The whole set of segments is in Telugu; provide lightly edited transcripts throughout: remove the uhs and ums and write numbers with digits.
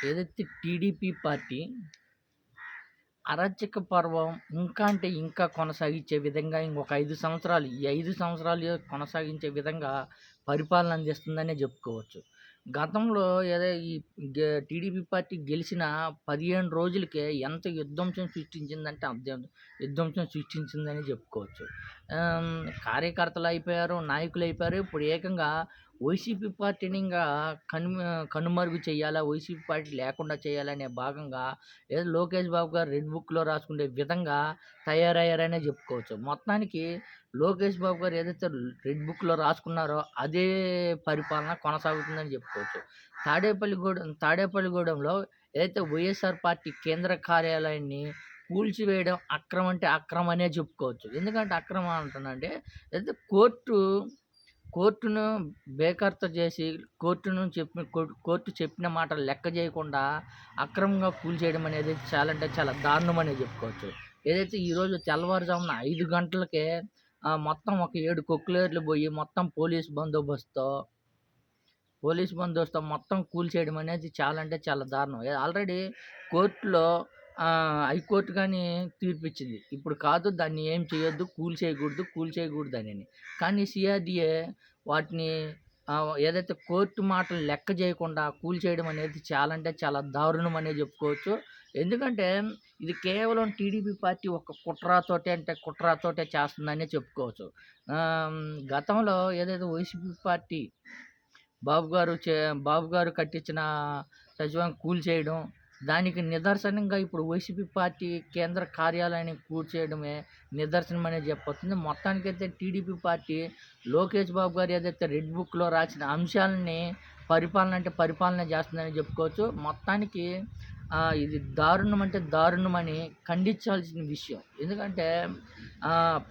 ఏదైతే టీడీపీ పార్టీ అరాచక పర్వం ఇంకా అంటే ఇంకా కొనసాగించే విధంగా ఇంకొక 5 సంవత్సరాలు, ఈ 5 సంవత్సరాలు కొనసాగించే విధంగా పరిపాలన అందిస్తుందనే చెప్పుకోవచ్చు. గతంలో ఏదో ఈ టీడీపీ పార్టీ గెలిచిన 15 రోజులకే ఎంత విధ్వంసం సృష్టించిందంటే విధ్వంసం సృష్టించిందని చెప్పుకోవచ్చు. కార్యకర్తలయిపోయారు, నాయకులయిపోయారు. ఇప్పుడు ఏకంగా వైసీపీ పార్టీని ఇంగా కనుమరుగు చేయాలా, వైసీపీ పార్టీ లేకుండా చేయాలనే భాగంగా ఏదో లోకేష్ బాబు గారు రెడ్ బుక్‌లో రాసుకునే విధంగా తయారయ్యారనే చెప్పుకోవచ్చు. మొత్తానికి లోకేష్ బాబు గారు ఏదైతే రెడ్ బుక్‌లో రాసుకున్నారో అదే పరిపాలన కొనసాగుతుందని చెప్పుకోవచ్చు. తాడేపల్లిగూడెంలో ఏదైతే వైఎస్ఆర్ పార్టీ కేంద్ర కార్యాలయాన్ని కూల్చివేయడం అక్రమం అంటే అక్రమం అనే చెప్పుకోవచ్చు. ఎందుకంటే అక్రమం అంటున్నానంటే ఏదైతే కోర్టును బేఖాతరు చేసి కోర్టు చెప్పిన మాట లెక్క చేయకుండా అక్రమంగా కూల్చేయడం అనేది చాలా అంటే చాలా దారుణం అనే చెప్పుకోవచ్చు. ఏదైతే ఈరోజు తెల్లవారుజామున 5 గంటలకే మొత్తం ఒక 7 కొక్లేర్లు పోయి మొత్తం పోలీస్ బందోబస్తుతో మొత్తం కూల్చేయడం అనేది చాలా అంటే చాలా దారుణం. ఆల్రెడీ కోర్టులో హైకోర్టు గాని తీర్పిచ్చింది. ఇప్పుడు కాదు దాన్ని ఏం చేయొద్దు, కూల్చేయకూడదనని. కానీ సీఆర్‌డీఏ వాటిని ఏదైతే కోర్టు మాటలు లెక్క చేయకుండా కూల్చేయడం అనేది చాలా అంటే చాలా దారుణం అనే చెప్పుకోవచ్చు. ఎందుకంటే ఇది కేవలం టీడీపీ పార్టీ ఒక కుట్రతోటే చేస్తుందనే చెప్పుకోవచ్చు. గతంలో ఏదైతే వైసీపీ పార్టీ బాబు గారు చే బాబు గారు కట్టించిన సచివాలయం కూల్చేయడం, దానికి నిదర్శనంగా ఇప్పుడు వైసీపీ పార్టీ కేంద్ర కార్యాలయాన్ని కూల్చేయడమే నిదర్శనం అనేది చెప్పొస్తుంది. మొత్తానికైతే టీడీపీ పార్టీ లోకేష్ బాబు గారు ఏదైతే రెడ్ బుక్‌లో రాసిన అంశాలని పరిపాలన అంటే పరిపాలన చేస్తుందని చెప్పుకోవచ్చు. మొత్తానికి ఇది దారుణం అంటే దారుణమని ఖండించాల్సిన విషయం. ఎందుకంటే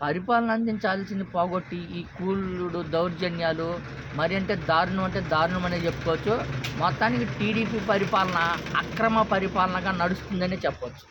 పరిపాలన అందించాల్సింది పోగొట్టి ఈ కూలుడు, దౌర్జన్యాలు మరి అంటే దారుణం అనే చెప్పుకోవచ్చు. మొత్తానికి టీడీపీ పరిపాలన అక్రమ పరిపాలనగా నడుస్తుందనే చెప్పొచ్చు.